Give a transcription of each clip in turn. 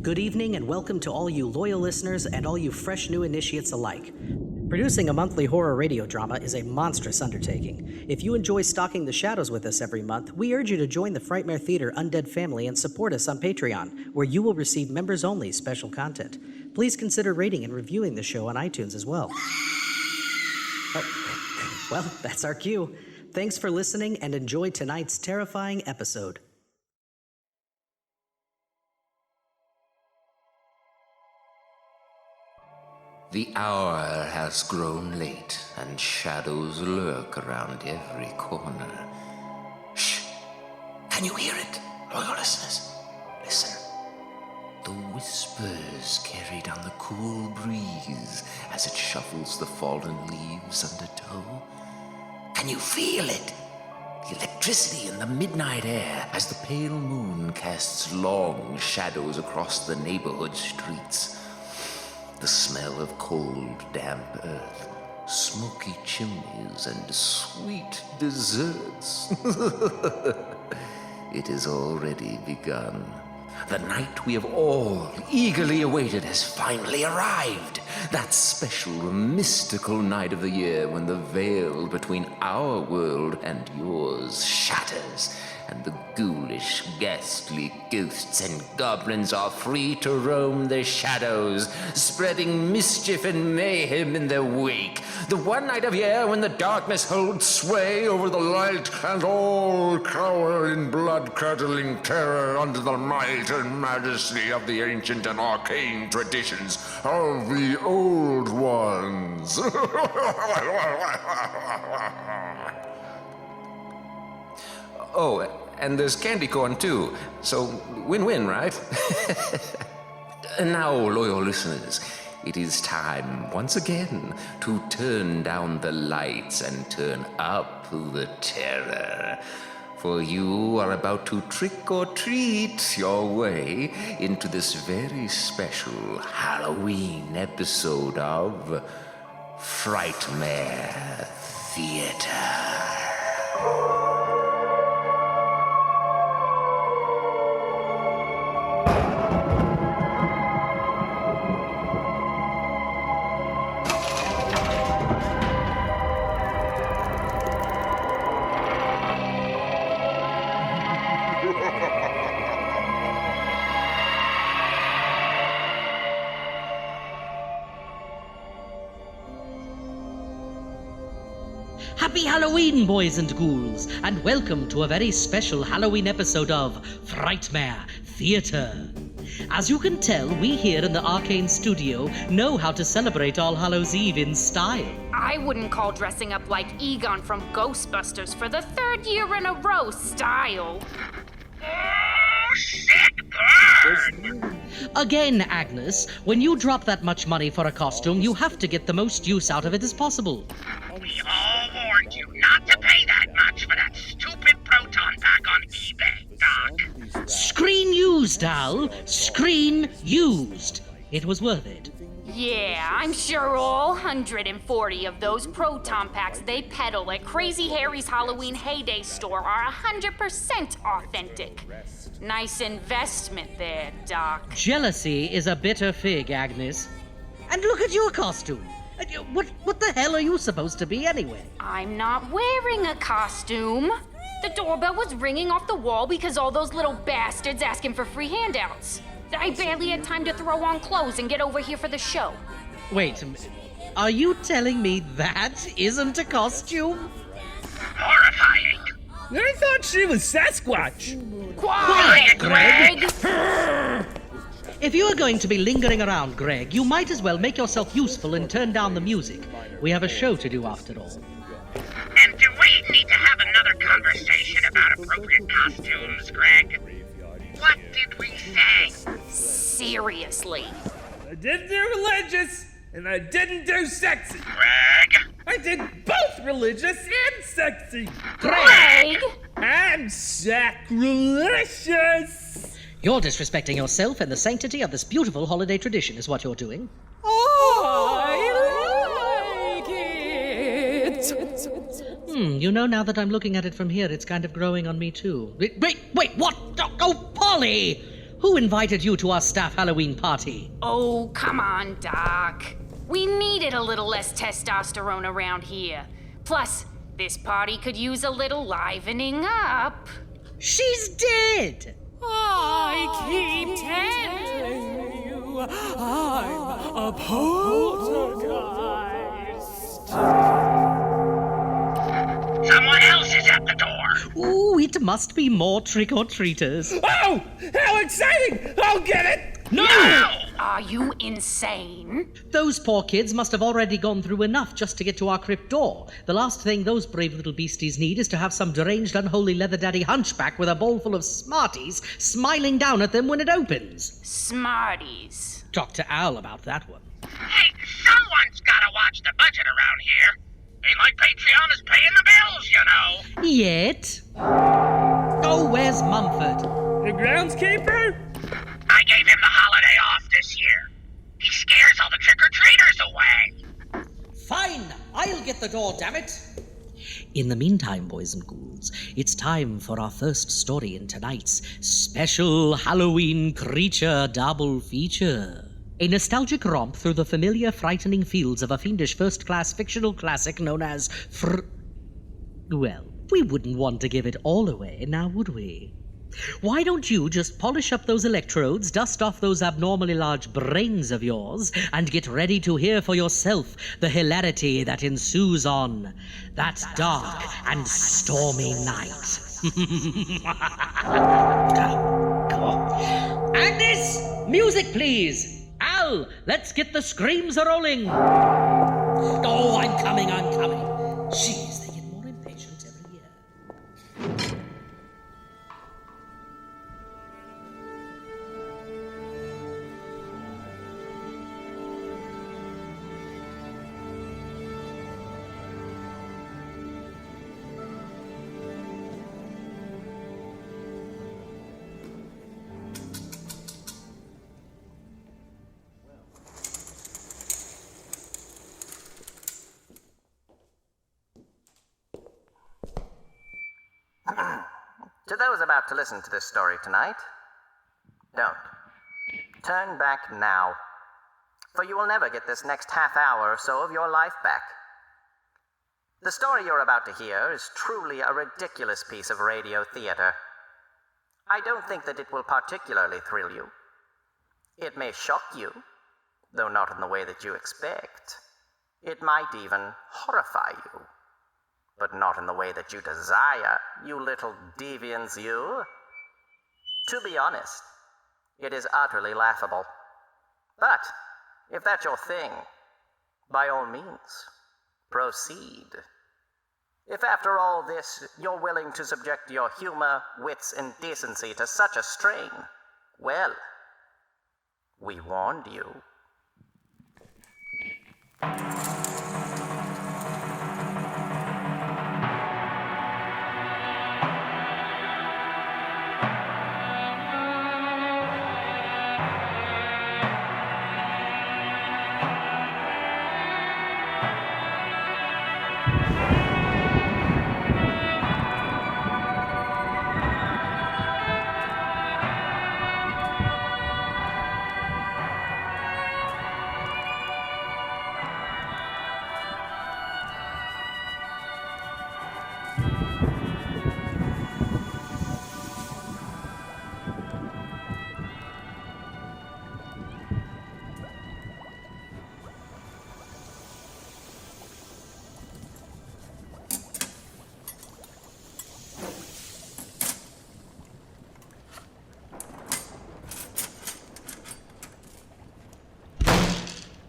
Good evening and welcome to all you loyal listeners and all you fresh new initiates alike. Producing a monthly horror radio drama is a monstrous undertaking. If you enjoy stalking the shadows with us every month, we urge you to join the Frightmare Theatre Undead family and support us on Patreon, where you will receive members-only special content. Please consider rating and reviewing the show on iTunes as well. Oh, well, that's our cue. Thanks for listening and enjoy tonight's terrifying episode. The hour has grown late, and shadows lurk around every corner. Shh! Can you hear it, loyal listeners? Listen. The whispers carry down the cool breeze as it shuffles the fallen leaves under tow. Can you feel it? The electricity in the midnight air as the pale moon casts long shadows across the neighborhood streets. The smell of cold, damp earth, smoky chimneys, and sweet desserts. It has already begun. The night we have all eagerly awaited has finally arrived. That special, mystical night of the year when the veil between our world and yours shatters, and the ghoulish, ghastly ghosts and goblins are free to roam the shadows, spreading mischief and mayhem in their wake. The one night of year when the darkness holds sway over the light, and all cower in blood-curdling terror under the might and majesty of the ancient and arcane traditions of the old ones. Oh, and there's candy corn, too. So, win-win, right? And now, loyal listeners, it is time, once again, to turn down the lights and turn up the terror. For you are about to trick or treat your way into this very special Halloween episode of Frightmare Theatre. Happy Halloween, boys and ghouls, and welcome to a very special Halloween episode of Frightmare Theatre. As you can tell, we here in the Arcane Studio know how to celebrate All Hallows Eve in style. I wouldn't call dressing up like Egon from Ghostbusters for the third year in a row style. Oh, sick burn! Again, Agnes, when you drop that much money for a costume, you have to get the most use out of it as possible. We all warned you not to pay that much for that stupid proton pack on eBay, Doc. Screen used, Al. Screen used. It was worth it. Yeah, I'm sure all 140 of those proton packs they peddle at Crazy Harry's Halloween Heyday store are 100% authentic. Nice investment there, Doc. Jealousy is a bitter fig, Agnes. And look at your costume. What the hell are you supposed to be anyway? I'm not wearing a costume. The doorbell was ringing off the wall because all those little bastards asking for free handouts. I barely had time to throw on clothes and get over here for the show. Wait, are you telling me that isn't a costume? Horrifying. I thought she was Sasquatch. Quiet, Greg! If you are going to be lingering around, Greg, you might as well make yourself useful and turn down the music. We have a show to do after all. And do we need to have another conversation about appropriate costumes, Greg? What did we say? Seriously. I didn't do religious, and I didn't do sexy. Greg? I did both religious and sexy. Greg! I'm sacrilegious. You're disrespecting yourself and the sanctity of this beautiful holiday tradition is what you're doing. I like it. You know, now that I'm looking at it from here, it's kind of growing on me too. Wait, what? Oh, Polly! Who invited you to our staff Halloween party? Oh, come on, Doc. We needed a little less testosterone around here. Plus, this party could use a little livening up. She's dead! I keep telling you, I'm a poltergeist. Someone else is at the door. Ooh, it must be more trick-or-treaters. Oh, how exciting! I'll get it! No! Are you insane? Those poor kids must have already gone through enough just to get to our crypt door. The last thing those brave little beasties need is to have some deranged, unholy leather daddy hunchback with a bowl full of Smarties smiling down at them when it opens. Smarties. Talk to Al about that one. Hey, someone's gotta watch the budget around here. Ain't like Patreon is paying the bills, you know. Yet. Oh, where's Mumford? The groundskeeper? I gave him the holiday off this year. He scares all the trick-or-treaters away. Fine, I'll get the door, damn it. In the meantime, boys and ghouls, it's time for our first story in tonight's special Halloween creature double feature. A nostalgic romp through the familiar, frightening fields of a fiendish first-class fictional classic known as Well, we wouldn't want to give it all away, now would we? Why don't you just polish up those electrodes, dust off those abnormally large brains of yours, and get ready to hear for yourself the hilarity that ensues on that dark and stormy night. Agnes, music please! Al, let's get the screams a-rolling! Oh, I'm coming. Jeez, they get more impatient every year. To those about to listen to this story tonight, don't. Turn back now, for you will never get this next half hour or so of your life back. The story you're about to hear is truly a ridiculous piece of radio theater. I don't think that it will particularly thrill you. It may shock you, though not in the way that you expect. It might even horrify you, but not in the way that you desire, you little deviants, you. To be honest, it is utterly laughable. But, if that's your thing, by all means, proceed. If after all this, you're willing to subject your humor, wits, and decency to such a strain, well, we warned you.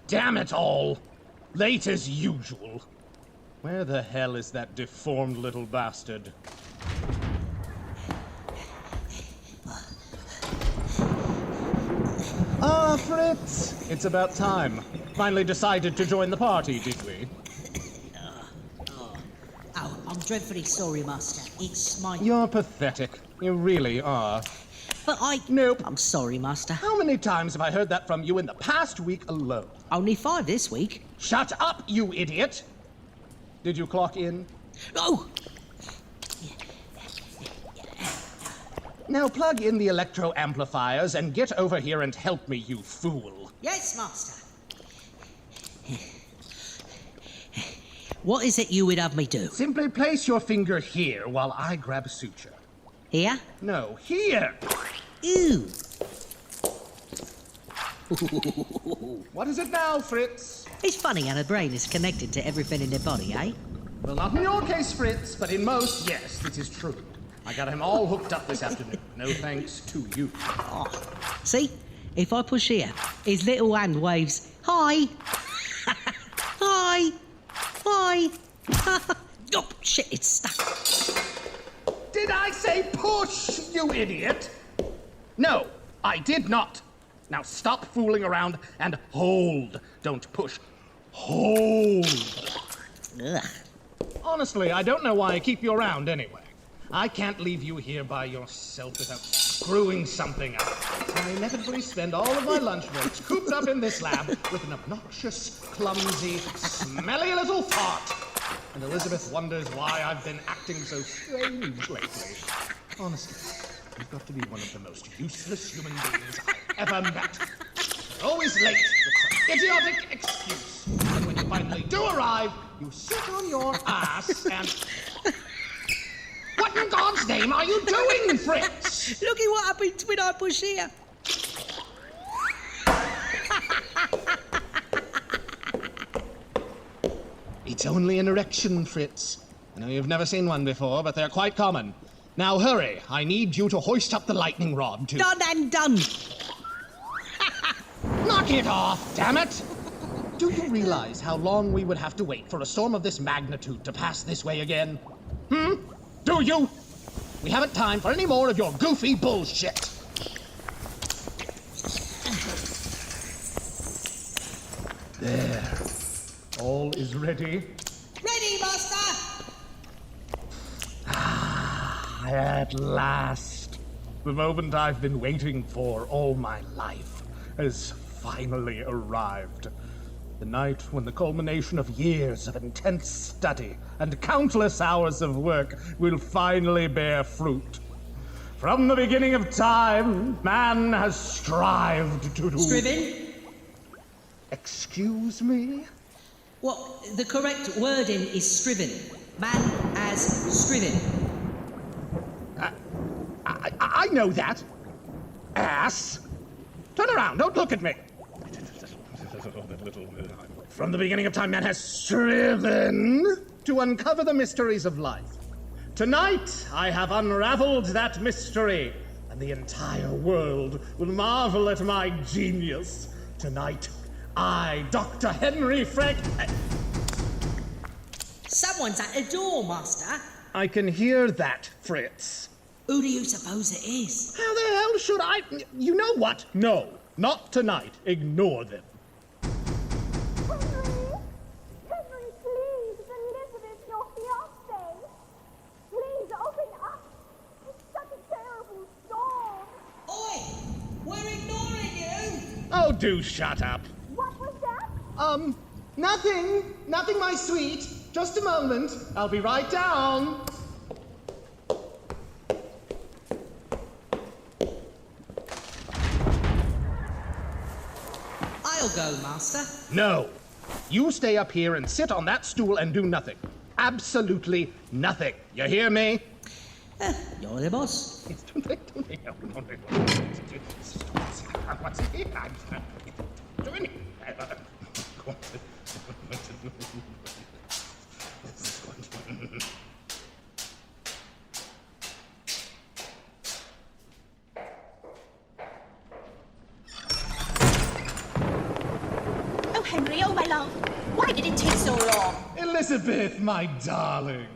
Damn it all! Late as usual. Where the hell is that deformed little bastard? Ah, Fritz! It's about time. Finally decided to join the party, did we? Oh, I'm dreadfully sorry, Master. It's my... You're pathetic. You really are. But Nope. I'm sorry, Master. How many times have I heard that from you in the past week alone? Only 5 this week. Shut up, you idiot! Did you clock in? Oh! Now plug in the electro amplifiers and get over here and help me, you fool. Yes, master. What is it you would have me do? Simply place your finger here while I grab a suture. Here? No, here! Ooh. What is it now, Fritz? It's funny how the brain is connected to everything in the body, eh? Well, not in your case, Fritz, but in most, yes, this is true. I got him all hooked up this afternoon. No thanks to you. Oh. See? If I push here, his little hand waves, hi! Hi! Hi! Oh, shit, it's stuck. Did I say push, you idiot? No, I did not. Now stop fooling around and hold. Don't push. Hold. Ugh. Honestly, I don't know why I keep you around anyway. I can't leave you here by yourself without screwing something up. I inevitably spend all of my lunch breaks cooped up in this lab with an obnoxious, clumsy, smelly little fart. And Elizabeth wonders why I've been acting so strange lately. Honestly, you've got to be one of the most useless human beings I've ever met. You're always late with some idiotic excuse. And when you finally do arrive, you sit on your ass and... What in God's name are you doing, Fritz? Look at what happens when I push here. It's only an erection, Fritz. I know you've never seen one before, but they're quite common. Now hurry, I need you to hoist up the lightning rod, too. Done and done. Knock it off, damn it! Do you realize how long we would have to wait for a storm of this magnitude to pass this way again? Do you? We haven't time for any more of your goofy bullshit. There. All is ready. Ready, master! At last. The moment I've been waiting for all my life has finally arrived. The night when the culmination of years of intense study and countless hours of work will finally bear fruit. From the beginning of time, man has strived to do... Striven? Excuse me? Well, the correct wording is striven. Man has striven. I know that. Ass. Turn around, don't look at me. From the beginning of time, man has striven to uncover the mysteries of life. Tonight, I have unraveled that mystery, and the entire world will marvel at my genius. Tonight, I, Dr. Henry Someone's at the door, master. I can hear that, Fritz. Who do you suppose it is? How the hell should I... You know what? No, not tonight. Ignore them. Henry, please, Elizabeth, your fiancé. Please, open up. It's such a terrible storm. Oi! We're ignoring you! Oh, do shut up. What was that? Nothing. Nothing, my sweet. Just a moment. I'll be right down. I'll go, master. No. You stay up here and sit on that stool and do nothing. Absolutely nothing. You hear me? You're the boss. What's here? I'm doing it. Oh, Henry, oh, my love. Why did it take so long? Elizabeth, my darling.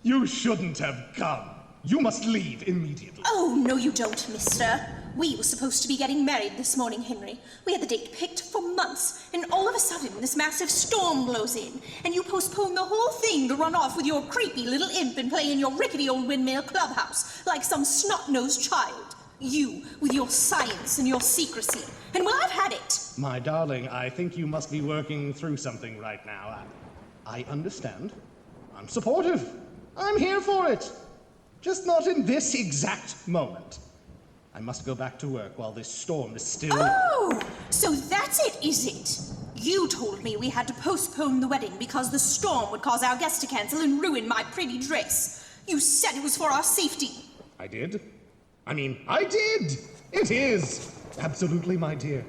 You shouldn't have come. You must leave immediately. Oh, no, you don't, mister. We were supposed to be getting married this morning, Henry. We had the date picked for months, and all of a sudden this massive storm blows in, and you postpone the whole thing to run off with your creepy little imp and play in your rickety old windmill clubhouse like some snot-nosed child. You, with your science and your secrecy. And well, I've had it. My darling, I think you must be working through something right now. I understand. I'm supportive. I'm here for it. Just not in this exact moment. I must go back to work while this storm is still... Oh! So that's it, is it? You told me we had to postpone the wedding because the storm would cause our guests to cancel and ruin my pretty dress. You said it was for our safety. I did? I did! It is! Absolutely, my dear.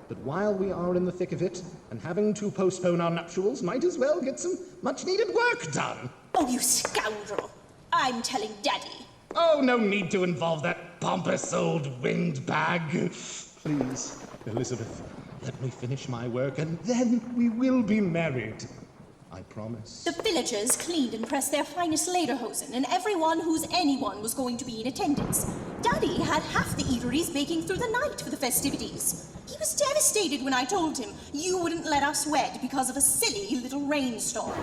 But while we are in the thick of it, and having to postpone our nuptials, might as well get some much-needed work done. Oh, you scoundrel. I'm telling Daddy. Oh, no need to involve that pompous old windbag. Please, Elizabeth, let me finish my work, and then we will be married. I promise. The villagers cleaned and pressed their finest lederhosen, and everyone who's anyone was going to be in attendance. Daddy had half the eateries baking through the night for the festivities. He was devastated when I told him you wouldn't let us wed because of a silly little rainstorm.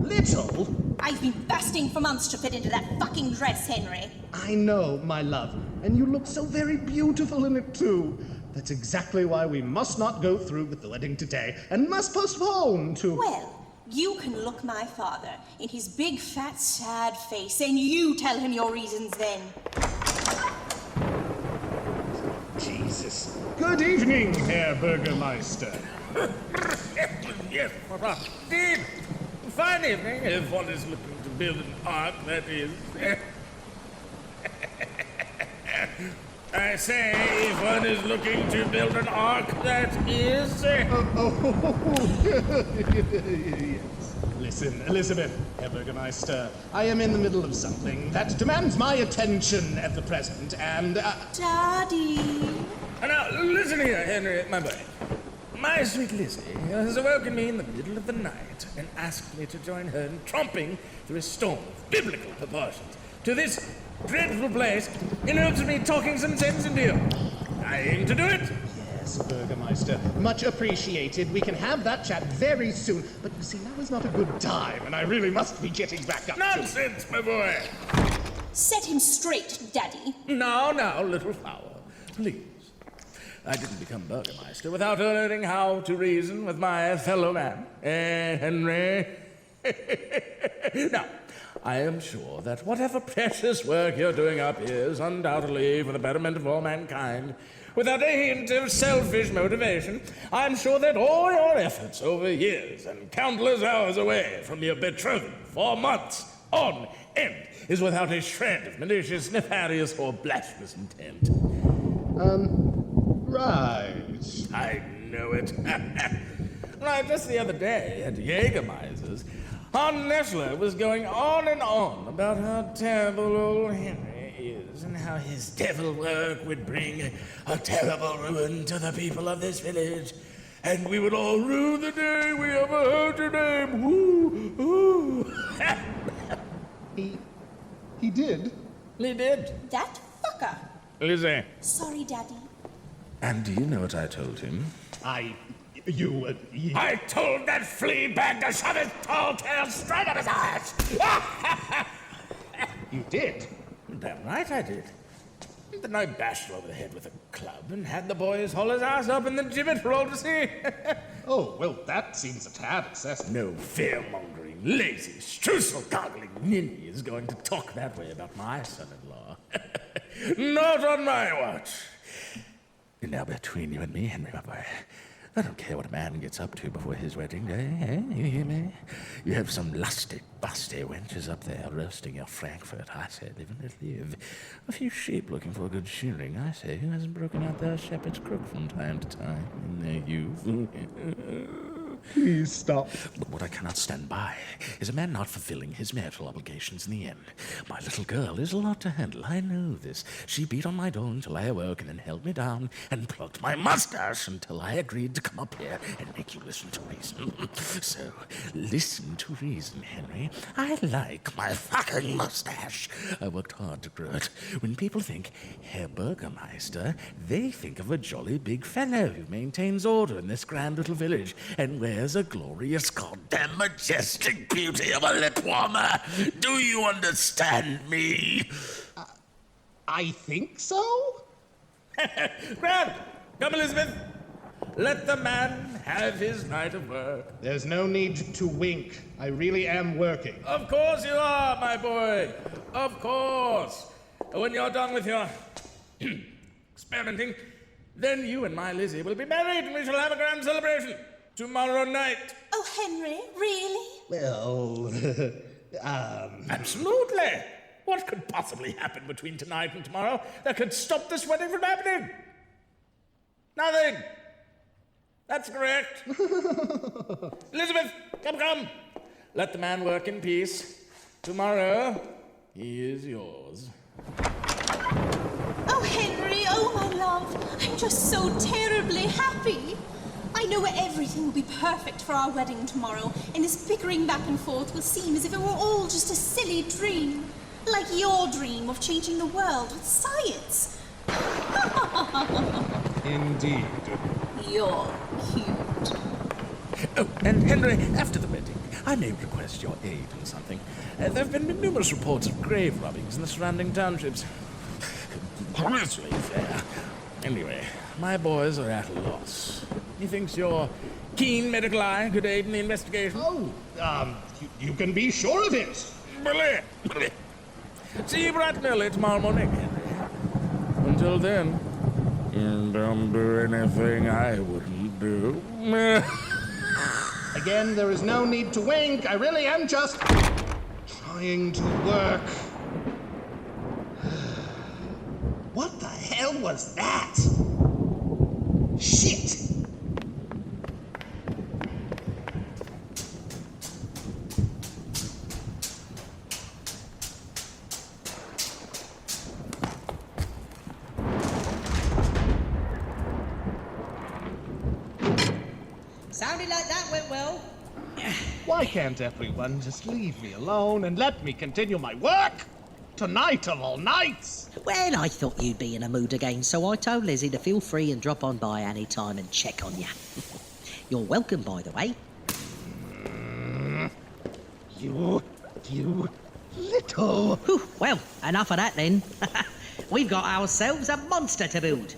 Little? I've been fasting for months to fit into that fucking dress, Henry. I know, my love, and you look so very beautiful in it, too. That's exactly why we must not go through with the wedding today, and must postpone to... Well, you can look my father in his big, fat, sad face, and you tell him your reasons then. Jesus. Good evening, Herr Bürgermeister. Yes, Papa. Indeed. Fine evening, if one is looking to build an ark, that is. I say, if one is looking to build an ark, that is... Yes. Listen, Elizabeth, Herr Bürgermeister, I am in the middle of something that demands my attention at the present, and... Daddy... Now, listen here, Henry, my boy. My sweet Lizzie has awoken me in the middle of the night and asked me to join her in tromping through a storm of biblical proportions to this dreadful place in hopes of me talking some sense into you. I aim to do it. Yes, Bürgermeister. Much appreciated. We can have that chat very soon. But you see, now is not a good time, and I really must be getting back up Nonsense, my boy. Set him straight, Daddy. Now, little flower, please. I didn't become Burgermeister without learning how to reason with my fellow man, Henry. Now, I am sure that whatever precious work you're doing up here is undoubtedly for the betterment of all mankind. Without a hint of selfish motivation, I'm sure that all your efforts over years and countless hours away from your betrothed for months on end is without a shred of malicious, nefarious, or blasphemous intent. Right. I know it. Right, just the other day at Jägermeister's, Aunt Nestler was going on and on about how terrible old Henry is and how his devil work would bring a terrible ruin to the people of this village. And we would all rue the day we ever heard your name. Woo, woo. He did? He did. That fucker. Lizzie. Sorry, Daddy. And do you know what I told him? I told that flea bag to shove his tall tail straight up his eyes. You did? Damn right I did. Then I bashed him over the head with a club and had the boys haul his ass up in the gibbet for all to see. Oh, well, that seems a tad excessive. No fear-mongering, lazy, streusel-goggling ninny is going to talk that way about my son-in-law. Not on my watch. Now, between you and me, Henry, my boy, I don't care what a man gets up to before his wedding day, eh? You hear me? You have some lusty, busty wenches up there roasting your Frankfurt. I say, live and let live. A few sheep looking for a good shearing. I say, who hasn't broken out their shepherd's crook from time to time in their youth? Please stop. But what I cannot stand by is a man not fulfilling his marital obligations in the end. My little girl is a lot to handle, I know this. She beat on my door until I awoke and then held me down and plucked my mustache until I agreed to come up here and make you listen to reason. So, listen to reason, Henry. I like my fucking mustache. I worked hard to grow it. When people think Herr Bürgermeister, they think of a jolly big fellow who maintains order in this grand little village and wears a glorious, goddamn majestic beauty of a lip warmer. Do you understand me? I think so? Grant! Come, Elizabeth! Let the man have his night of work. There's no need to wink. I really am working. Of course you are, my boy. Of course. When you're done with your experimenting, then you and my Lizzie will be married and we shall have a grand celebration tomorrow night. Oh, Henry, really? Well, Absolutely. What could possibly happen between tonight and tomorrow that could stop this wedding from happening? Nothing. That's correct. Elizabeth, come. Let the man work in peace. Tomorrow, he is yours. Oh, Henry, oh, my love. I'm just so terribly happy. I know everything will be perfect for our wedding tomorrow, and this bickering back and forth will seem as if it were all just a silly dream. Like your dream of changing the world with science. indeed. You're cute. Oh, and Henry, after the wedding, I may request your aid in something. There have been numerous reports of grave robbings in the surrounding townships. Grisly affair. Anyway, my boys are at a loss. Methinks your keen medical eye could aid in the investigation. Oh, you can be sure of it. Brilliant. See you bright and early tomorrow morning, Henry. Until then, don't do anything I wouldn't do. Again, there is no need to wink. I really am just trying to work. What the hell was that? Shit! Sounded like that went well. Why can't everyone just leave me alone and let me continue my work? Tonight of all nights! Well, I thought you'd be in a mood again, so I told Lizzie to feel free and drop on by any time and check on you. You're welcome, by the way. You little... Whew, well, enough of that then. We've got ourselves a monster to build.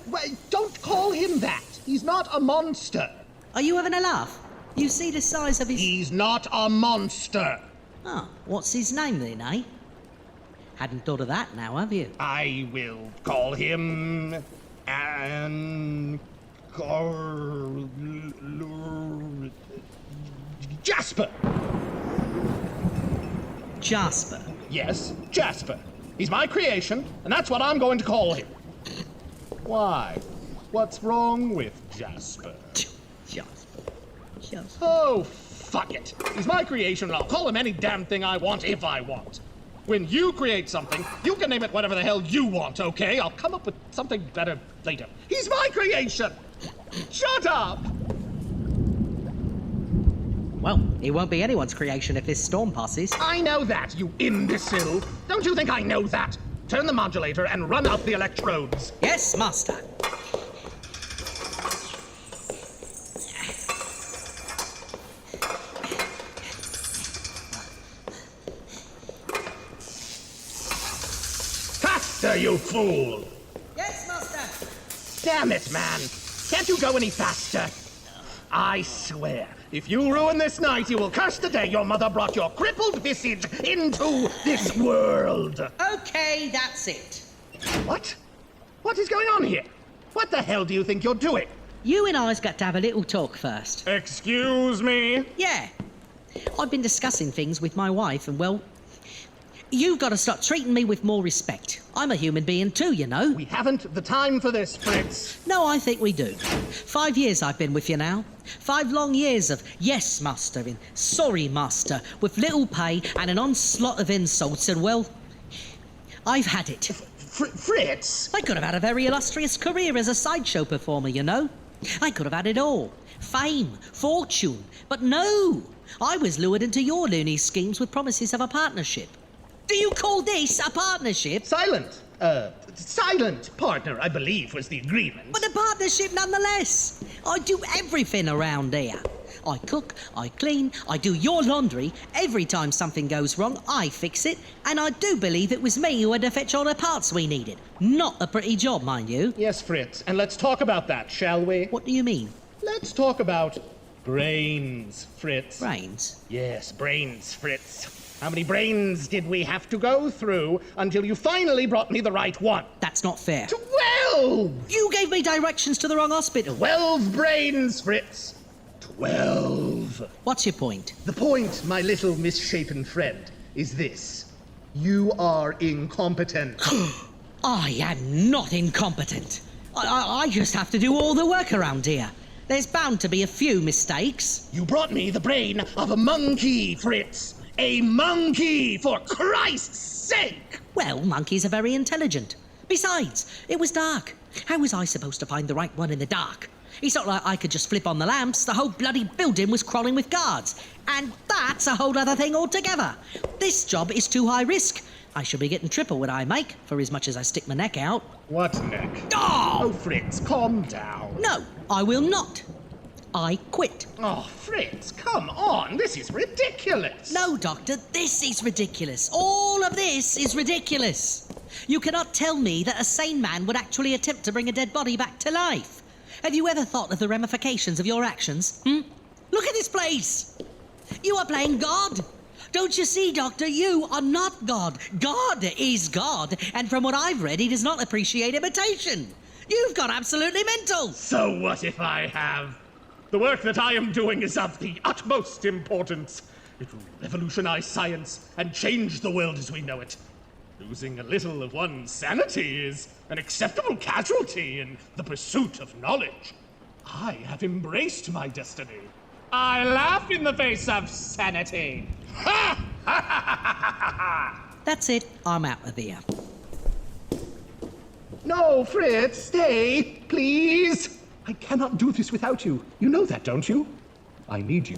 Wait, don't call him that. He's not a monster. Are you having a laugh? You see the size of his... He's not a monster. Oh, what's his name then, eh? Hadn't thought of that now, have you? I will call him... Jasper! Jasper. Yes, Jasper. He's my creation, and that's what I'm going to call him. Why? What's wrong with Jasper? Jasper. Oh, fuck it. He's my creation, and I'll call him any damn thing I want if I want. When you create something, you can name it whatever the hell you want, okay? I'll come up with something better later. He's my creation! Shut up! Well, he won't be anyone's creation if this storm passes. I know that, you imbecile. Don't you think I know that? Turn the modulator and run out the electrodes. Yes, master. Faster, you fool! Yes, master. Damn it, man. Can't you go any faster? I swear, if you ruin this night, you will curse the day your mother brought your crippled visage into this world. Okay, that's it. What? What is going on here? What the hell do you think you're doing? You and I's got to have a little talk first. Excuse me? Yeah. I've been discussing things with my wife and, well, you've got to start treating me with more respect. I'm a human being too, you know. We haven't the time for this, Fritz. No, I think we do. 5 years I've been with you now. 5 long years of yes, master, and sorry, master, with little pay and an onslaught of insults, and, well, I've had it. Fritz? I could have had a very illustrious career as a sideshow performer, you know. I could have had it all. Fame, fortune, but no. I was lured into your loony schemes with promises of a partnership. Do you call this a partnership? Silent partner, I believe, was the agreement. But a partnership nonetheless. I do everything around here. I cook, I clean, I do your laundry. Every time something goes wrong, I fix it. And I do believe it was me who had to fetch all the parts we needed. Not a pretty job, mind you. Yes, Fritz, and let's talk about that, shall we? What do you mean? Let's talk about brains, Fritz. Brains? Yes, brains, Fritz. How many brains did we have to go through until you finally brought me the right one? That's not fair. 12! You gave me directions to the wrong hospital. 12 brains, Fritz. 12. What's your point? The point, my little misshapen friend, is this. You are incompetent. I am not incompetent. I just have to do all the work around here. There's bound to be a few mistakes. You brought me the brain of a monkey, Fritz. A monkey, for Christ's sake! Well, monkeys are very intelligent. Besides, it was dark. How was I supposed to find the right one in the dark? It's not like I could just flip on the lamps. The whole bloody building was crawling with guards. And that's a whole other thing altogether. This job is too high risk. I shall be getting triple what I make for as much as I stick my neck out. What neck? Oh! Fritz, calm down. No, I will not. I quit. Oh, Fritz, come on. This is ridiculous. No, Doctor, this is ridiculous. All of this is ridiculous. You cannot tell me that a sane man would actually attempt to bring a dead body back to life. Have you ever thought of the ramifications of your actions? Look at this place. You are playing God. Don't you see, Doctor? You are not God. God is God. And from what I've read, he does not appreciate imitation. You've gone absolutely mental. So what if I have? The work that I am doing is of the utmost importance. It will revolutionize science and change the world as we know it. Losing a little of one's sanity is an acceptable casualty in the pursuit of knowledge. I have embraced my destiny. I laugh in the face of sanity. Ha! Ha ha ha ha ha! That's it. I'm out of here. No, Fritz, stay, please. I cannot do this without you. You know that, don't you? I need you.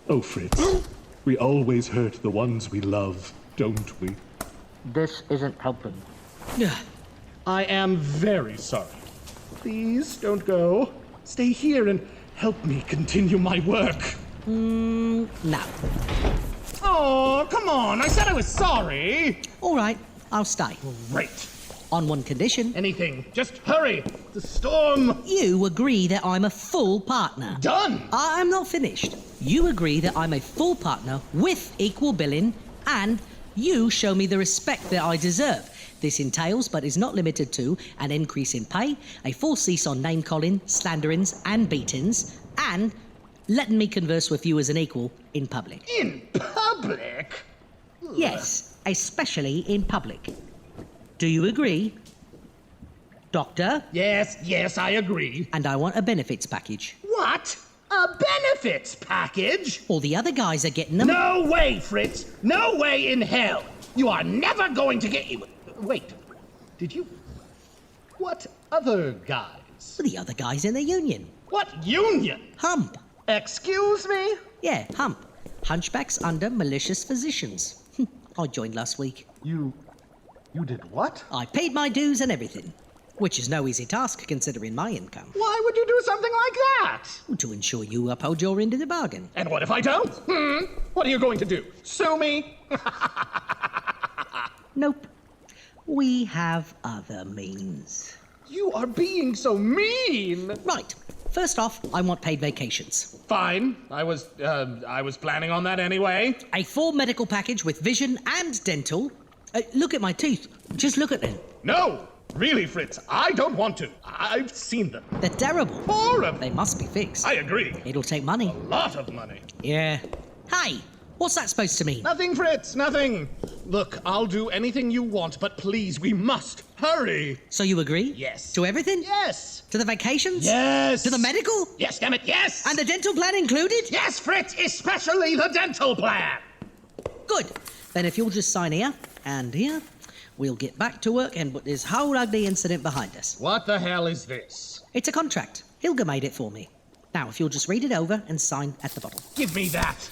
Oh, Fritz, we always hurt the ones we love, don't we? This isn't helping. I am very sorry. Please don't go. Stay here and help me continue my work. No. Oh, come on. I said I was sorry. All right, I'll stay. Great. On one condition. Anything. Just hurry. The storm. You agree that I'm a full partner. Done. I'm not finished. You agree that I'm a full partner with equal billing, and you show me the respect that I deserve. This entails, but is not limited to, an increase in pay, a full cease on name-calling, slanderings, and beatings, and letting me converse with you as an equal in public. In public? Yes, especially in public. Do you agree? Doctor? Yes, I agree. And I want a benefits package. What? A benefits package? All the other guys are getting them. No way, Fritz. No way in hell. You are never going to get you. Wait. Did you? What other guys? The other guys in the union. What union? Hump. Excuse me? Yeah, Hump. Hunchbacks under malicious physicians. I joined last week. You did what? I paid my dues and everything. Which is no easy task considering my income. Why would you do something like that? To ensure you uphold your end of the bargain. And what if I don't? What are you going to do? Sue me? Nope. We have other means. You are being so mean. Right. First off, I want paid vacations. Fine. I was planning on that anyway. A full medical package with vision and dental. Look at my teeth. Just look at them. No! Really, Fritz, I don't want to. I've seen them. They're terrible. Horrible. They must be fixed. I agree. It'll take money. A lot of money. Yeah. Hey, what's that supposed to mean? Nothing, Fritz, nothing. Look, I'll do anything you want, but please, we must hurry. So you agree? Yes. To everything? Yes. To the vacations? Yes. To the medical? Yes, damn it, yes. And the dental plan included? Yes, Fritz, especially the dental plan. Good. Then if you'll just sign here and here, we'll get back to work and put this whole ugly incident behind us. What the hell is this? It's a contract. Hilga made it for me. Now, if you'll just read it over and sign at the bottom. Give me that.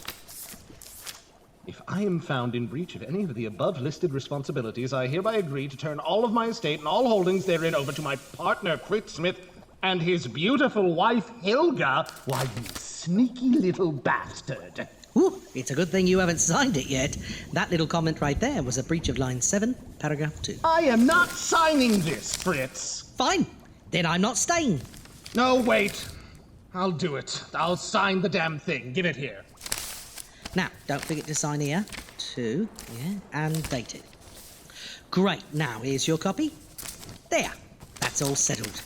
If I am found in breach of any of the above-listed responsibilities, I hereby agree to turn all of my estate and all holdings therein over to my partner, Fritz Smith, and his beautiful wife, Hilga. Why, you sneaky little bastard. Ooh, it's a good thing you haven't signed it yet. That little comment right there was a breach of line 7, paragraph 2. I am not signing this, Fritz. Fine. Then I'm not staying. No, wait. I'll do it. I'll sign the damn thing. Give it here. Now, don't forget to sign here. 2, yeah, and date it. Great. Now, here's your copy. There. That's all settled.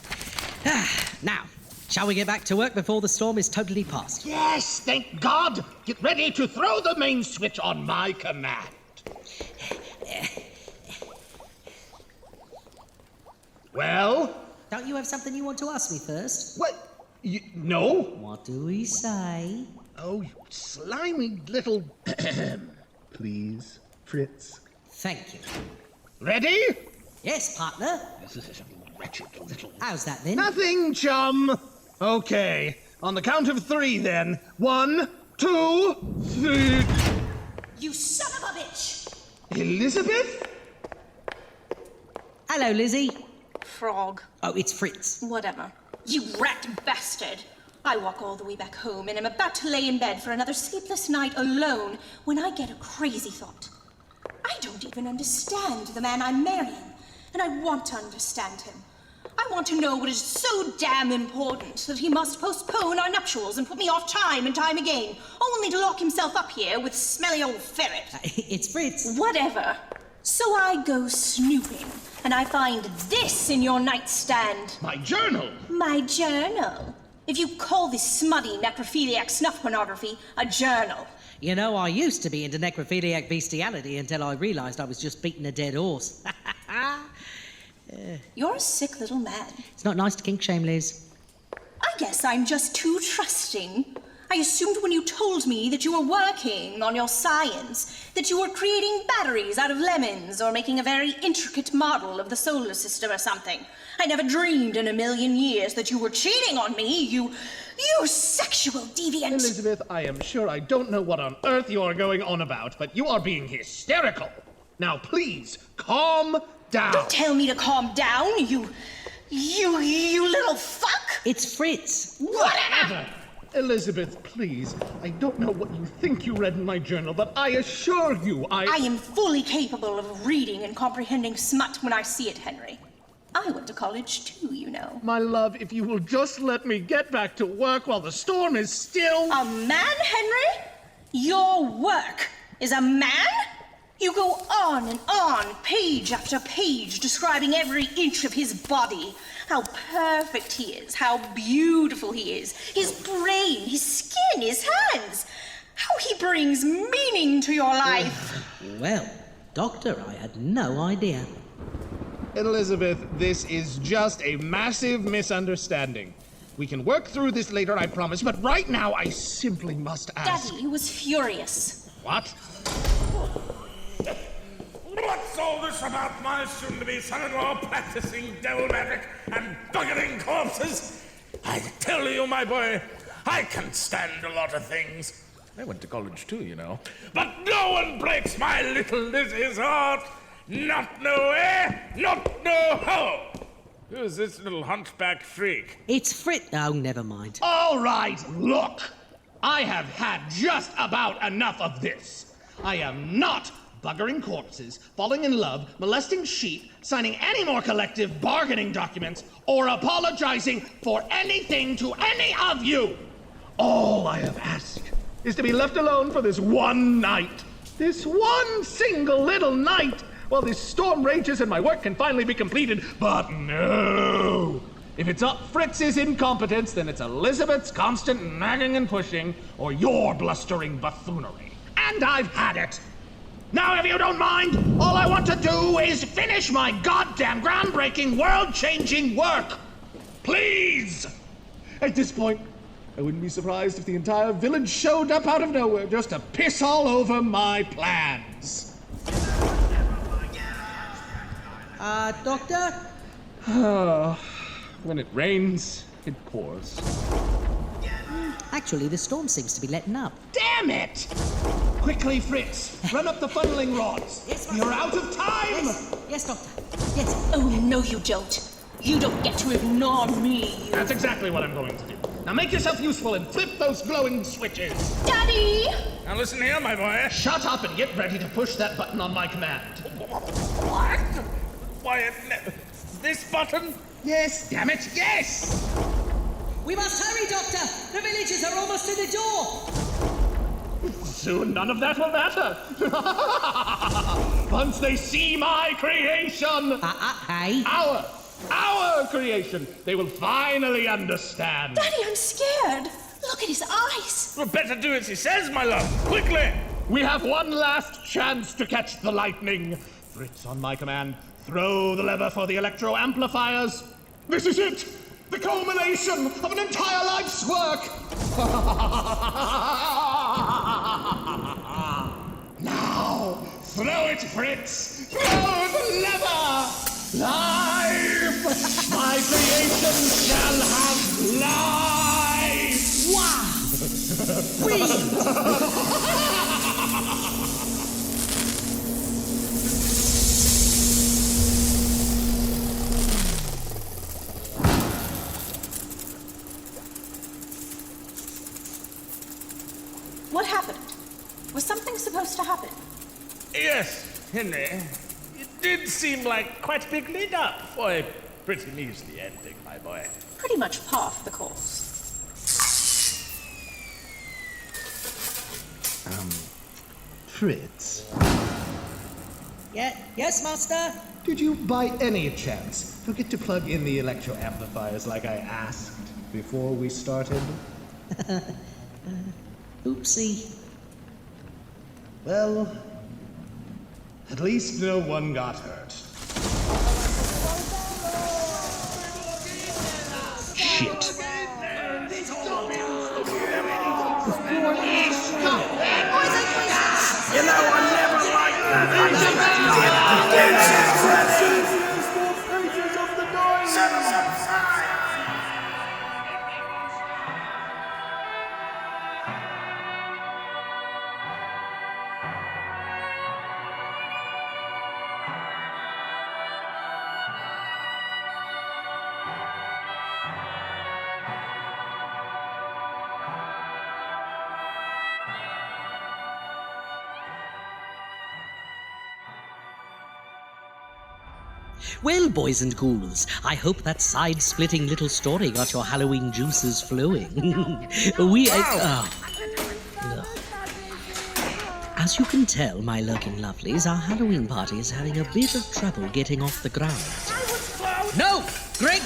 Now, shall we get back to work before the storm is totally past? Yes, thank God! Get ready to throw the main switch on my command. Well? Don't you have something you want to ask me first? What? No? What do we say? Oh, you slimy little... Please, Fritz. Thank you. Ready? Yes, partner. This is a wretched little... How's that then? Nothing, chum. Okay. On the count of 3, then. 1, 2, 3... You son of a bitch! Elizabeth? Hello, Lizzie. Frog. Oh, it's Fritz. Whatever. You rat bastard! I walk all the way back home and am about to lay in bed for another sleepless night alone when I get a crazy thought. I don't even understand the man I'm marrying, and I want to understand him. I want to know what is so damn important that he must postpone our nuptials and put me off time and time again, only to lock himself up here with smelly old ferret. It's Fritz. Whatever. So I go snooping, and I find this in your nightstand. My journal? My journal. If you call this smutty necrophiliac snuff pornography a journal. You know, I used to be into necrophiliac bestiality until I realised I was just beating a dead horse. You're a sick little man. It's not nice to kink shame, Liz. I guess I'm just too trusting. I assumed when you told me that you were working on your science, that you were creating batteries out of lemons or making a very intricate model of the solar system or something. I never dreamed in a million years that you were cheating on me, you sexual deviant. Elizabeth, I am sure I don't know what on earth you are going on about, but you are being hysterical. Now, please, calm down. Don't tell me to calm down, you little fuck. It's Fritz. Whatever. Elizabeth, please. I don't know what you think you read in my journal, but I assure you I am fully capable of reading and comprehending smut when I see it, Henry. I went to college too, you know. My love, if you will just let me get back to work while the storm is still... A man, Henry? Your work is a man? You go on and on, page after page, describing every inch of his body. How perfect he is, how beautiful he is. His brain, his skin, his hands. How he brings meaning to your life. Well, Doctor, I had no idea. Elizabeth, this is just a massive misunderstanding. We can work through this later, I promise, but right now I simply must ask... Daddy was furious. What? What's all this about my soon-to-be son-in-law practicing devil magic and buggering corpses? I tell you, my boy, I can stand a lot of things. I went to college too, you know. But no one breaks my little Lizzie's heart. Not no not no how. Who's this little hunchback freak? It's Fritz. Oh, never mind. All right, look. I have had just about enough of this. I am not buggering corpses, falling in love, molesting sheep, signing any more collective bargaining documents, or apologizing for anything to any of you. All I have asked is to be left alone for this one night. This one single little night, while this storm rages and my work can finally be completed. But no! If it's up Fritz's incompetence, then it's Elizabeth's constant nagging and pushing, or your blustering buffoonery. And I've had it. Now, if you don't mind, all I want to do is finish my goddamn groundbreaking, world-changing work. Please! At this point, I wouldn't be surprised if the entire village showed up out of nowhere just to piss all over my plans. Doctor? When it rains, it pours. Actually, the storm seems to be letting up. Damn it! Quickly, Fritz, run up the funneling rods. Yes, You're out of time! Yes, Doctor. Yes. Oh, no, you don't. You don't get to ignore me. That's exactly what I'm going to do. Now make yourself useful and flip those glowing switches. Daddy! Now listen here, my boy. Shut up and get ready to push that button on my command. What? Why, this button? Yes, damn it, yes! We must hurry, Doctor! The villagers are almost to the door! soon none of that will matter. Once they see my creation, Hey? our creation, they will finally understand. Daddy, I'm scared. Look at his eyes. Well, better do as he says, my love. Quickly! We have one last chance to catch the lightning. Fritz, on my command, throw the lever for the electro-amplifiers. This is it! The culmination of an entire life's work! Now, throw it, Fritz! Throw the lever! Life! My creation shall have life! Wow! What happened? Was something supposed to happen? Yes, Henry. It did seem like quite a big lead up for a pretty measly ending, my boy. Pretty much par for the course. Fritz, Yes, master? did you by any chance forget to plug in the electro-amplifiers like I asked before we started? Oopsie. Well, at least no one got hurt. Shit. You know, I never liked that. Well, boys and ghouls, I hope that side-splitting little story got your Halloween juices flowing. As you can tell, my lurking lovelies, our Halloween party is having a bit of trouble getting off the ground. No! Greg,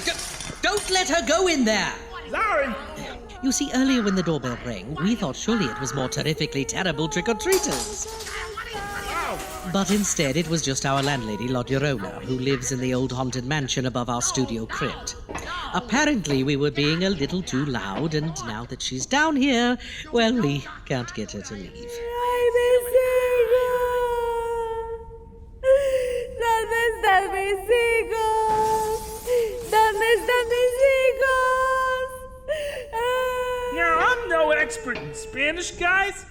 don't let her go in there! Sorry! You see, earlier when the doorbell rang, we thought surely it was more terrifically terrible trick-or-treaters. But instead, it was just our landlady, La Llorona, who lives in the old haunted mansion above our studio crypt. Apparently, we were being a little too loud, and now that she's down here, well, we can't get her to leave. ¿Dónde están mis hijos? ¿Dónde están mis hijos? Now, I'm no expert in Spanish, guys,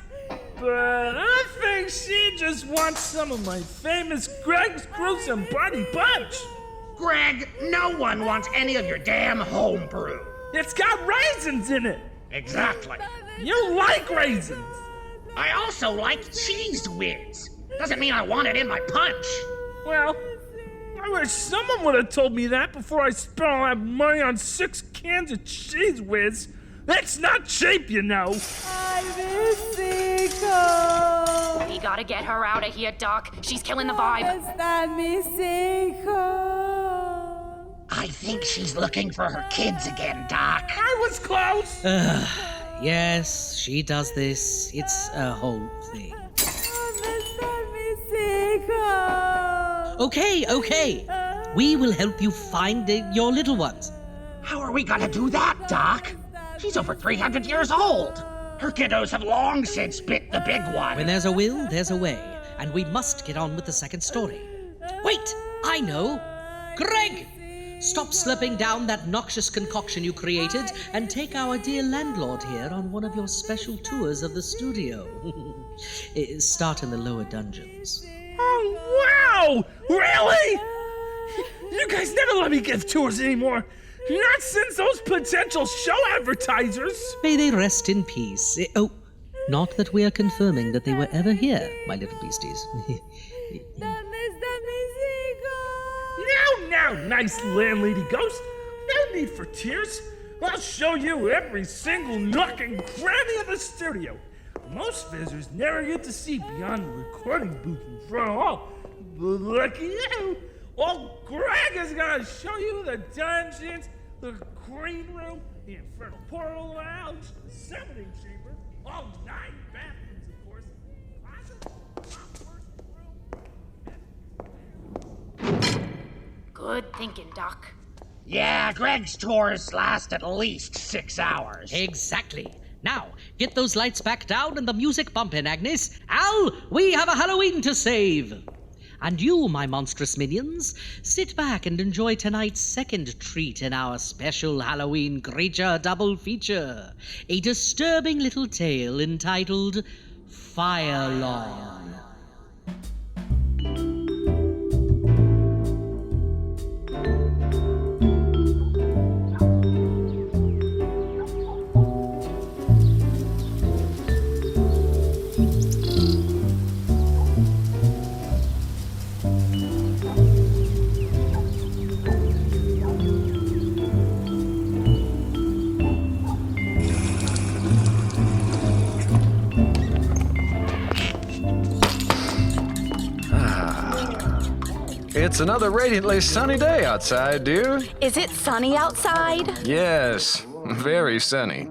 but I think she just wants some of my famous Greg's Gruesome Body Punch. Greg, no one wants any of your damn homebrew. It's got raisins in it. Exactly. You like raisins. I also like cheese whiz. Doesn't mean I want it in my punch. Well, I wish someone would have told me that before I spent all that money on 6 cans of cheese whiz. That's not cheap, you know. Ay, mis hijos. We gotta get her out of here, Doc. She's killing the vibe. ¿Dónde están mis hijos? I think she's looking for her kids again, Doc. I was close. Yes, she does this. It's a whole thing. ¿Dónde están mis hijos? Okay. We will help you find your little ones. How are we gonna do that, Doc? She's over 300 years old. Her kiddos have long since bit the big one. When there's a will, there's a way. And we must get on with the second story. Wait! I know! Greg! Stop slurping down that noxious concoction you created and take our dear landlord here on one of your special tours of the studio. Start in the lower dungeons. Oh, wow! Really? You guys never let me give tours anymore. Not since those potential show advertisers. May they rest in peace. Oh, not that we are confirming that they were ever here, my little beasties. ¿Dónde están mis hijos? Now, nice landlady ghost. No need for tears. I'll show you every single nook and cranny of the studio. Most visitors never get to see beyond the recording booth in front hall. But lucky you, old Greg is gonna show you the dungeons, the green room, the infernal portal lounge, the summoning chamber, all 9 bathrooms, of course. Good thinking, Doc. Yeah, Greg's tours last at least 6 hours. Exactly. Now, get those lights back down and the music bumping, Agnes. Al, we have a Halloween to save. And you, my monstrous minions, sit back and enjoy tonight's second treat in our special Halloween creature double feature. A disturbing little tale entitled Firelong. It's another radiantly sunny day outside, dear. Is it sunny outside? Yes, very sunny.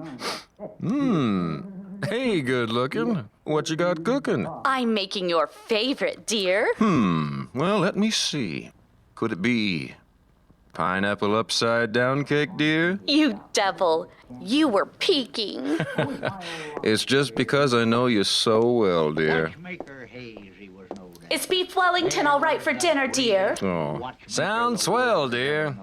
Hey, good looking. What you got cooking? I'm making your favorite, dear. Well, let me see. Could it be pineapple upside down cake, dear? You devil. You were peeking. It's just because I know you so well, dear. Is beef Wellington all right for dinner, dear? Oh, sounds swell, dear.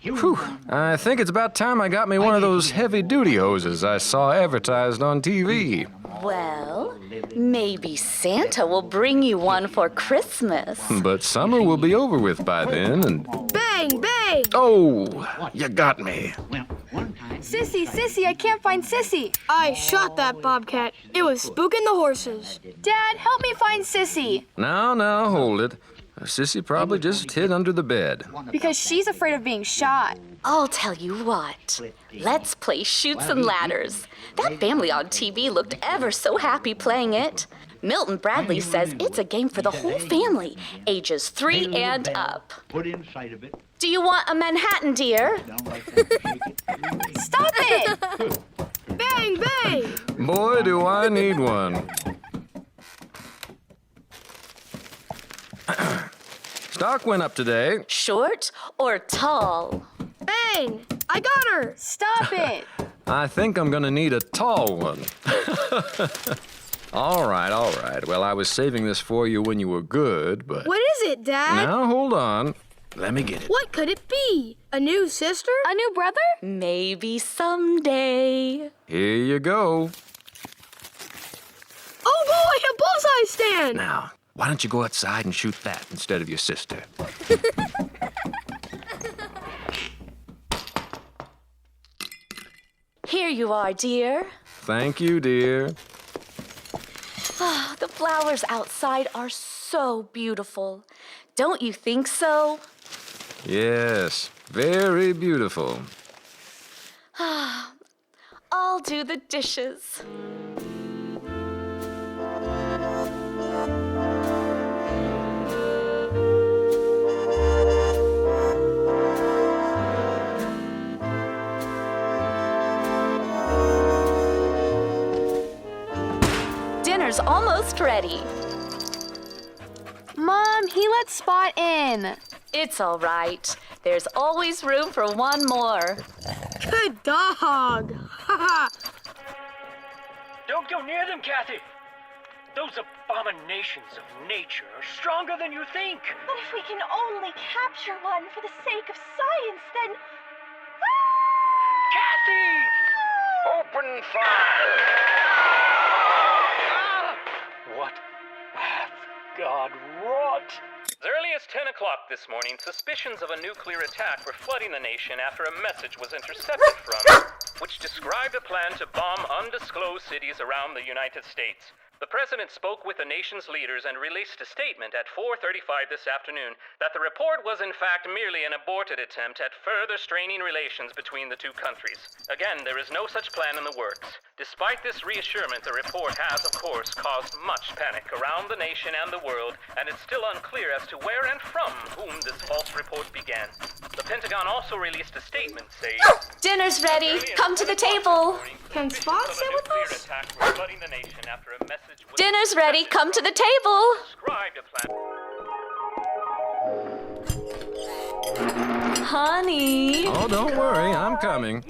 Whew, I think it's about time I got me one of those heavy-duty hoses I saw advertised on TV. Well, maybe Santa will bring you one for Christmas. But summer will be over with by then, and... Bang, bang! Oh, you got me. Sissy, I can't find Sissy. I shot that bobcat. It was spooking the horses. Dad, help me find Sissy. Now, hold it. Sissy probably just hid under the bed. Because she's afraid of being shot. I'll tell you what. Let's play Chutes and Ladders. That family on TV looked ever so happy playing it. Milton Bradley says it's a game for the whole family, ages 3 and up. Put inside of it. Do you want a Manhattan, dear? Stop it! Bang, bang! Boy, do I need one. Stock went up today. Short or tall? Bang! I got her! Stop it! I think I'm gonna need a tall one. All right. Well, I was saving this for you when you were good, but... What is it, Dad? Now, hold on. Let me get it. What could it be? A new sister? A new brother? Maybe someday. Here you go. Oh boy, a bullseye stand! Now, why don't you go outside and shoot that instead of your sister? Here you are, dear. Thank you, dear. The flowers outside are so beautiful. Don't you think so? Yes, very beautiful. I'll do the dishes. Dinner's almost ready. Mom, he let Spot in. It's all right. There's always room for one more. Good dog. Don't go near them, Kathy. Those abominations of nature are stronger than you think. But if we can only capture one for the sake of science, then... Kathy! Open fire! What hath God wrought? As early as 10 o'clock this morning, suspicions of a nuclear attack were flooding the nation after a message was intercepted from, which described a plan to bomb undisclosed cities around the United States. The president spoke with the nation's leaders and released a statement at 4:35 this afternoon that the report was in fact merely an aborted attempt at further straining relations between the two countries. Again, there is no such plan in the works. Despite this reassurance, the report has, of course, caused much panic around the nation and the world, and it's still unclear as to where and from whom this false report began. The Pentagon also released a statement saying, Dinner's ready. Come to the table. Can Spot sit with us? Dinner's ready. Come to the table. Honey. Oh, don't worry. I'm coming.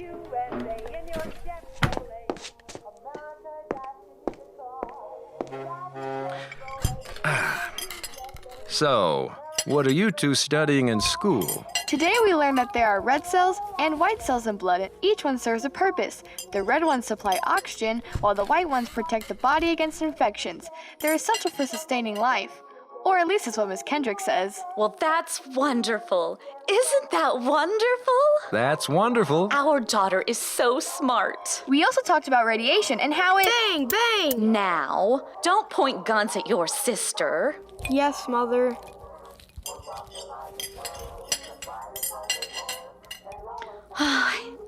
So, what are you two studying in school? Today we learned that there are red cells and white cells in blood, and each one serves a purpose. The red ones supply oxygen, while the white ones protect the body against infections. They're essential for sustaining life. Or at least that's what Miss Kendrick says. Well, that's wonderful. Isn't that wonderful? That's wonderful. Our daughter is so smart. We also talked about radiation and how it... Bang, bang! Now, don't point guns at your sister. Yes, Mother.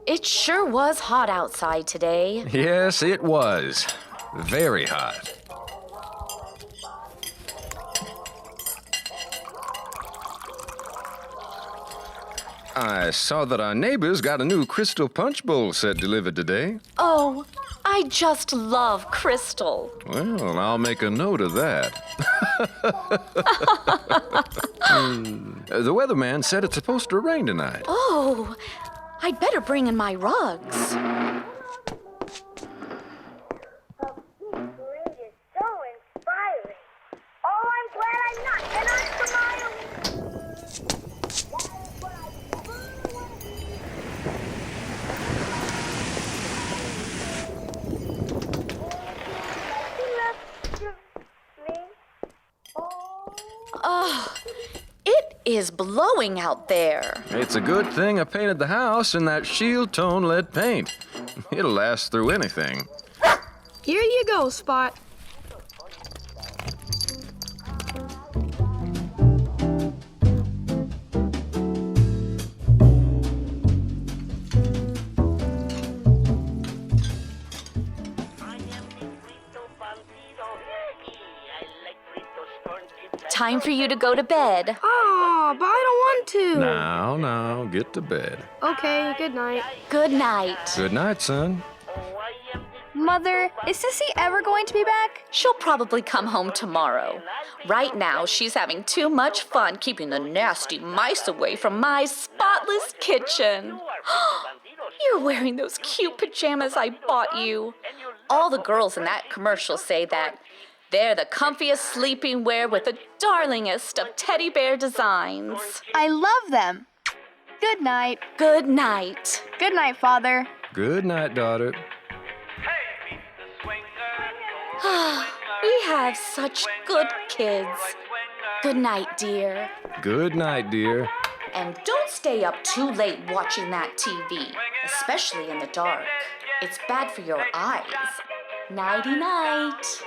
It sure was hot outside today. Yes, it was. Very hot. I saw that our neighbors got a new crystal punch bowl set delivered today. Oh, I just love crystal. Well, I'll make a note of that. The weatherman said it's supposed to rain tonight. Oh, I'd better bring in my rugs. Oh, it is blowing out there. It's a good thing I painted the house in that shield tone lead paint. It'll last through anything. Here you go, Spot. Time for you to go to bed. Oh, but I don't want to. Now, get to bed. Okay, good night. Good night. Good night, son. Mother, is Sissy ever going to be back? She'll probably come home tomorrow. Right now, she's having too much fun keeping the nasty mice away from my spotless kitchen. You're wearing those cute pajamas I bought you. All the girls in that commercial say that they're the comfiest sleeping wear with the darlingest of teddy bear designs. I love them. Good night. Good night. Good night, Father. Good night, daughter. We have such good kids. Good night, dear. Good night, dear. And don't stay up too late watching that TV, especially in the dark. It's bad for your eyes. Nighty-night.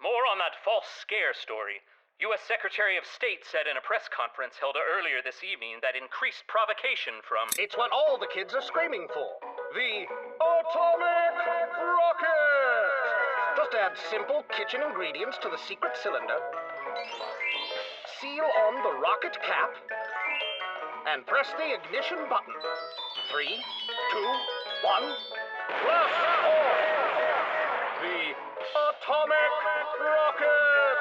More on that false scare story. U.S. Secretary of State said in a press conference held earlier this evening that increased provocation from... It's what all the kids are screaming for. The atomic rocket! Just add simple kitchen ingredients to the secret cylinder, seal on the rocket cap, and press the ignition button. 3, 2, 1, blast off! The atomic rocket!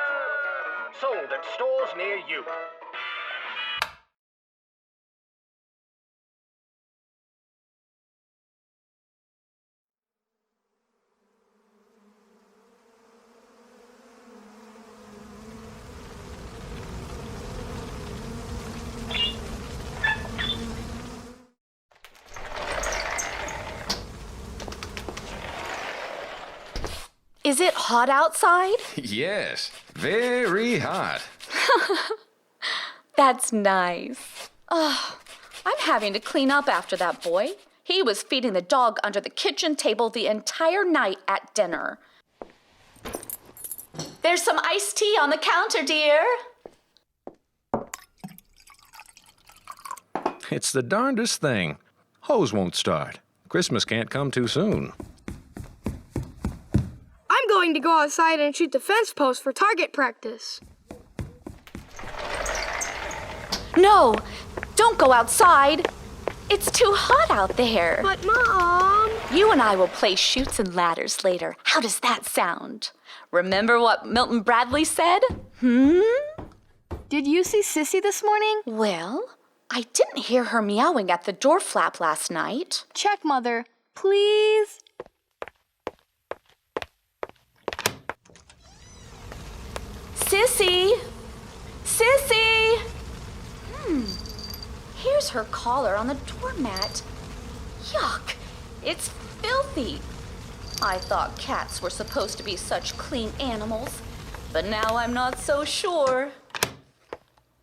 Sold at stores near you. Is it hot outside? Yes, very hot. That's nice. Oh, I'm having to clean up after that boy. He was feeding the dog under the kitchen table the entire night at dinner. There's some iced tea on the counter, dear. It's the darndest thing. Hose won't start. Christmas can't come too soon. I'm going to go outside and shoot the fence post for target practice. No, don't go outside. It's too hot out there. But, Mom... You and I will play Chutes and Ladders later. How does that sound? Remember what Milton Bradley said? Did you see Sissy this morning? Well, I didn't hear her meowing at the door flap last night. Check, Mother. Please? Sissy! Sissy! Here's her collar on the doormat. Yuck! It's filthy. I thought cats were supposed to be such clean animals, but now I'm not so sure.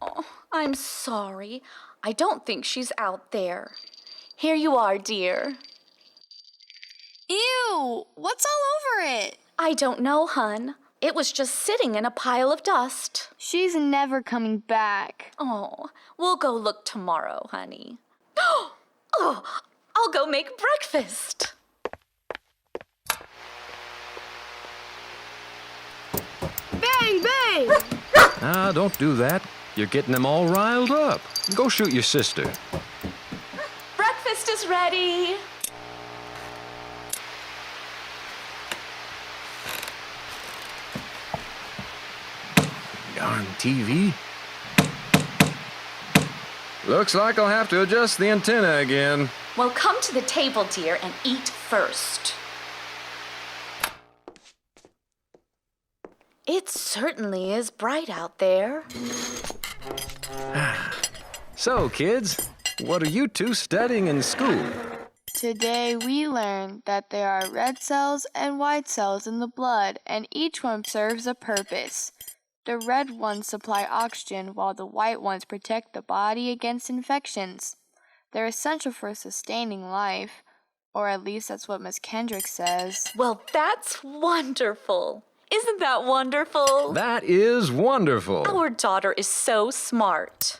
Oh, I'm sorry. I don't think she's out there. Here you are, dear. Ew! What's all over it? I don't know, hun. It was just sitting in a pile of dust. She's never coming back. Oh, we'll go look tomorrow, honey. Oh, I'll go make breakfast. Bang, bang! Ah, don't do that. You're getting them all riled up. Go shoot your sister. Breakfast is ready. Darn TV. Looks like I'll have to adjust the antenna again. Well, come to the table, dear, and eat first. It certainly is bright out there. So, kids, what are you two studying in school? Today we learned that there are red cells and white cells in the blood, and each one serves a purpose. The red ones supply oxygen, while the white ones protect the body against infections. They're essential for sustaining life, or at least that's what Miss Kendrick says. Well, that's wonderful. Isn't that wonderful? That is wonderful. Our daughter is so smart.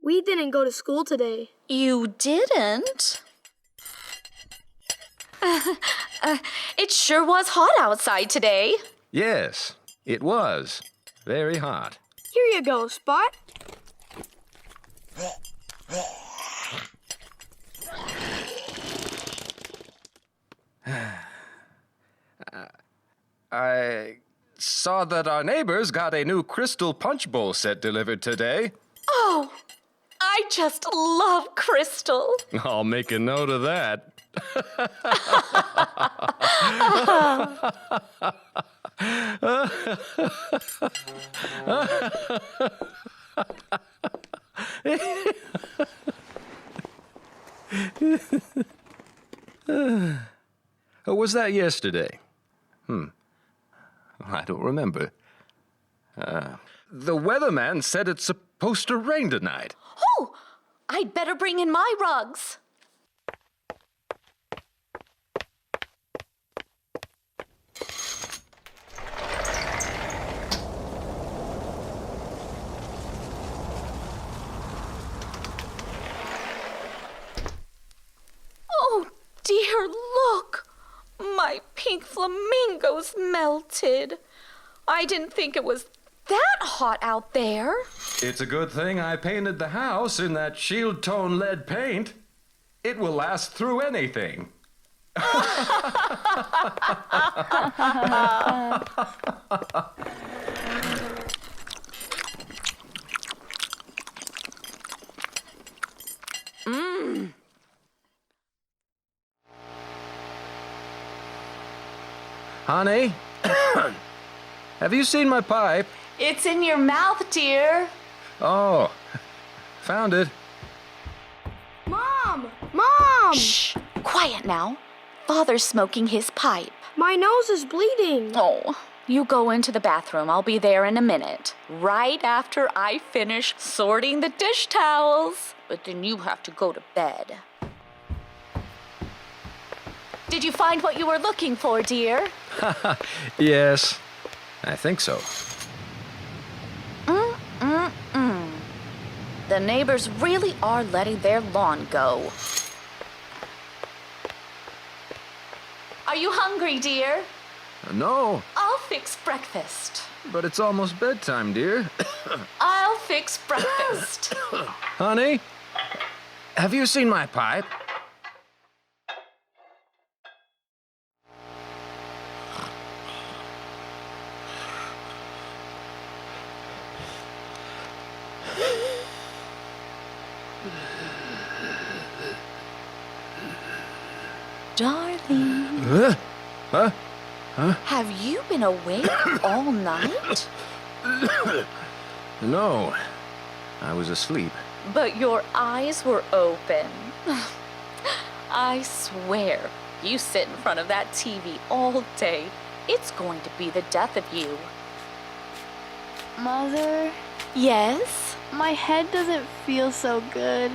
We didn't go to school today. You didn't? It sure was hot outside today. Yes, it was. Very hot. Here you go, Spot. I saw that our neighbors got a new crystal punch bowl set delivered today. Oh, I just love crystal. I'll make a note of that. Was that yesterday? I don't remember. The weatherman said it's supposed to rain tonight. Oh, I'd better bring in my rugs. Oh, dear, look. My pink flamingo's melted. I didn't think it was that hot out there. It's a good thing I painted the house in that shield tone lead paint. It will last through anything. Honey, have you seen my pipe? It's in your mouth, dear. Oh, found it. Mom! Mom! Shh, quiet now. Father's smoking his pipe. My nose is bleeding. Oh, you go into the bathroom. I'll be there in a minute. Right after I finish sorting the dish towels. But then you have to go to bed. Did you find what you were looking for, dear? Yes. I think so. The neighbors really are letting their lawn go. Are you hungry, dear? No, I'll fix breakfast. but it's almost bedtime, dear. I'll fix breakfast. Honey, have you seen my pipe? Darling, Huh? have you been awake all night? No, I was asleep. But your eyes were open. I swear, you sit in front of that TV all day. It's going to be the death of you. Mother? Yes? My head doesn't feel so good.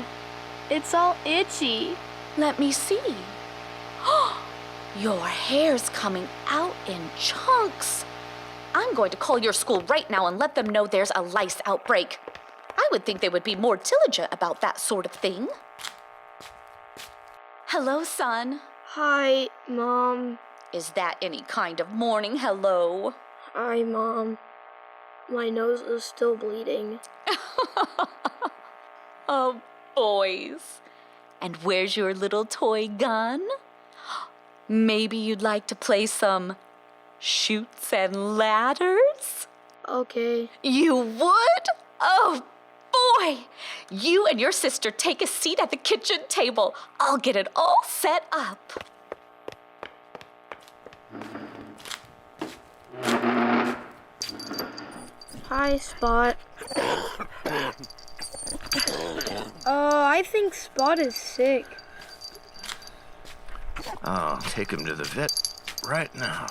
It's all itchy. Let me see. Your hair's coming out in chunks. I'm going to call your school right now and let them know there's a lice outbreak. I would think they would be more diligent about that sort of thing. Hello, son. Hi, Mom. Is that any kind of morning hello? Hi, Mom. My nose is still bleeding. Oh, boys. And where's your little toy gun? Maybe you'd like to play some Chutes and Ladders? Okay. You would? Oh, boy! You and your sister take a seat at the kitchen table. I'll get it all set up. Hi, Spot. I think Spot is sick. I'll take him to the vet right now.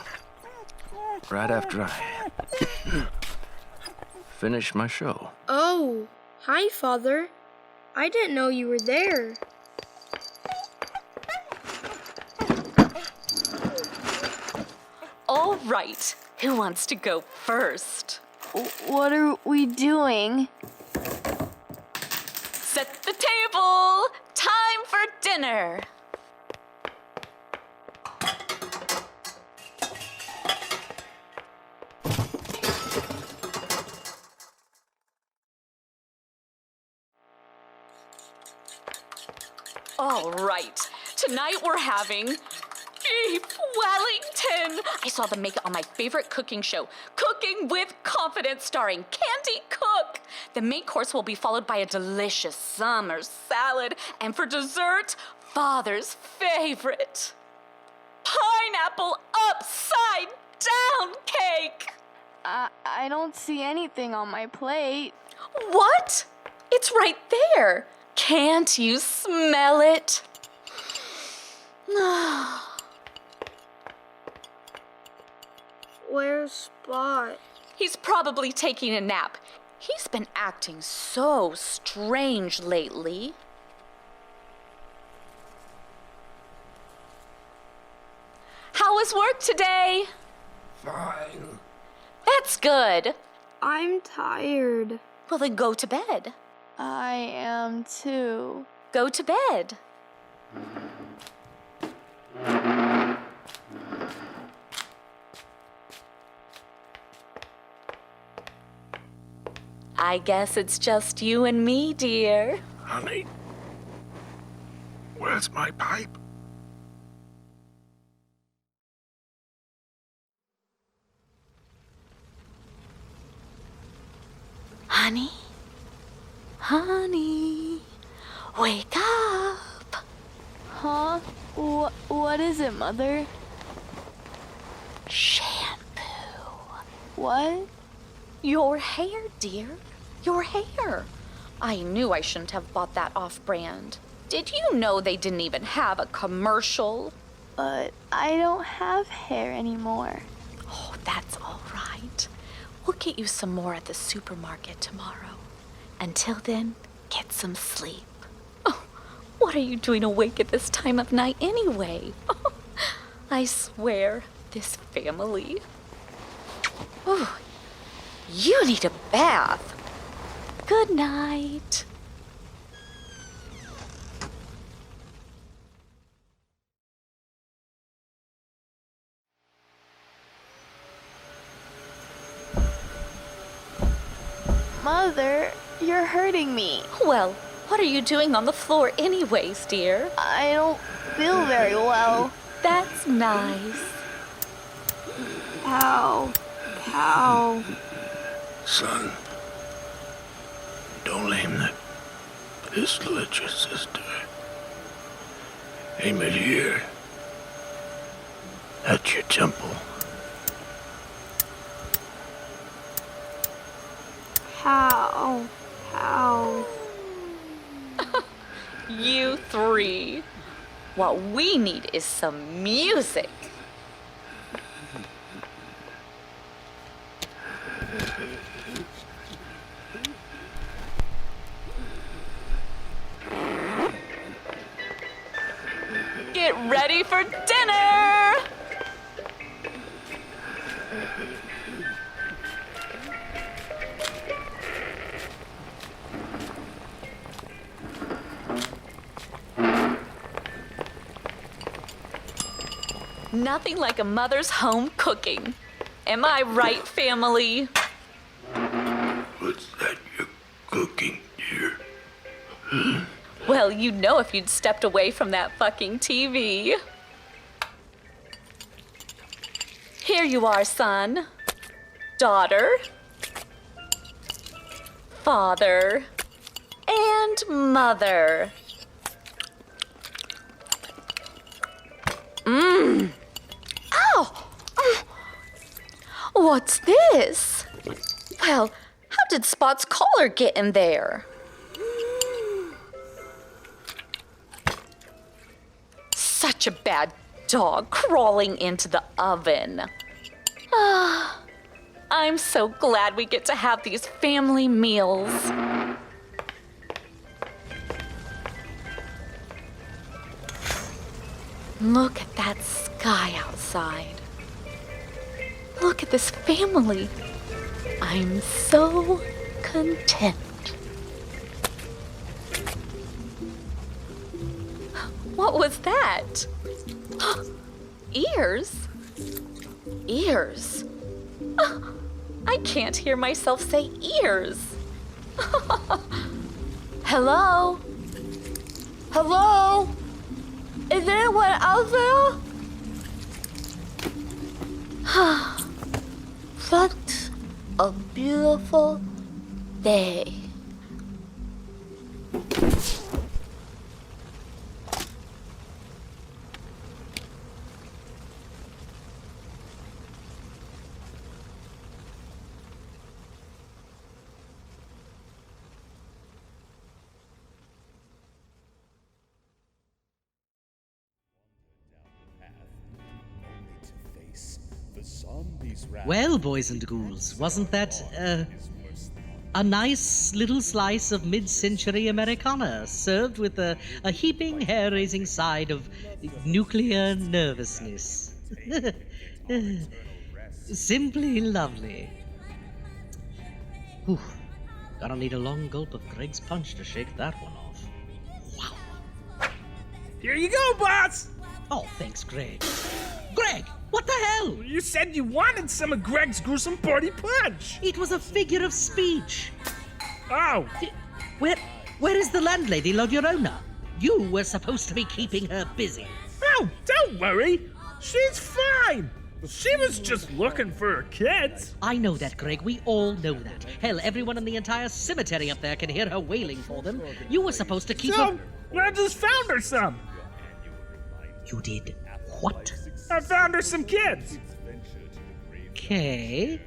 Right after I finish my show. Oh, hi, Father. I didn't know you were there. All right. Who wants to go first? What are we doing? Set the table. Time for dinner. All right. Tonight we're having beef Wellington. I saw them make it on my favorite cooking show, Cooking with Confidence, starring Candy Cook. The main course will be followed by a delicious summer salad, and for dessert, Father's favorite, pineapple upside down cake. I don't see anything on my plate. What? It's right there. Can't you smell it? Where's Spot? He's probably taking a nap. He's been acting so strange lately. How was work today? Fine. That's good. I'm tired. Well, then go to bed. I am too. Go to bed. I guess it's just you and me, dear. Honey, where's my pipe? Honey? Honey, wake up. Huh? What is it, Mother? Shampoo. What? Your hair, dear. Your hair. I knew I shouldn't have bought that off-brand. Did you know they didn't even have a commercial? But I don't have hair anymore. Oh, that's all right. We'll get you some more at the supermarket tomorrow. Until then, get some sleep. Oh, what are you doing awake at this time of night anyway? Oh, I swear, this family. Ooh, you need a bath. Good night. Mother, you're hurting me. Well, what are you doing on the floor anyways, dear? I don't feel very well. That's nice. Ow. Ow. Son, don't aim that pistol at your sister. Aim it here. At your temple. How? How? You three. What we need is some music. Get ready for dinner! Nothing like a mother's home cooking. Am I right, family? What's that you're cooking, dear? Well, you'd know if you'd stepped away from that fucking TV. Here you are, son. Daughter. Father. And mother. Mmm. Ow! What's this? Well, how did Spot's collar get in there? Such a bad dog crawling into the oven. Ah, I'm so glad we get to have these family meals. Look at that sky outside. Look at this family. I'm so content. What was that? Ears? Ears? I can't hear myself say ears. Hello? Hello? Is anyone out there? What a beautiful day. Well, boys and ghouls, wasn't that, a nice little slice of mid-century Americana served with a heaping, hair-raising side of nuclear nervousness? Simply lovely. Whew. Gotta need a long gulp of Greg's punch to shake that one off. Wow. Here you go, boss! Oh, thanks, Greg. Greg! What the hell? You said you wanted some of Greg's gruesome party punch. It was a figure of speech. Oh. Where is the landlady, La Llorona? You were supposed to be keeping her busy. Oh, don't worry. She's fine. She was just looking for her kids. I know that, Greg. We all know that. Hell, everyone in the entire cemetery up there can hear her wailing for them. You were supposed to keep her... I just found her some. You did what? I found her some kids. Okay.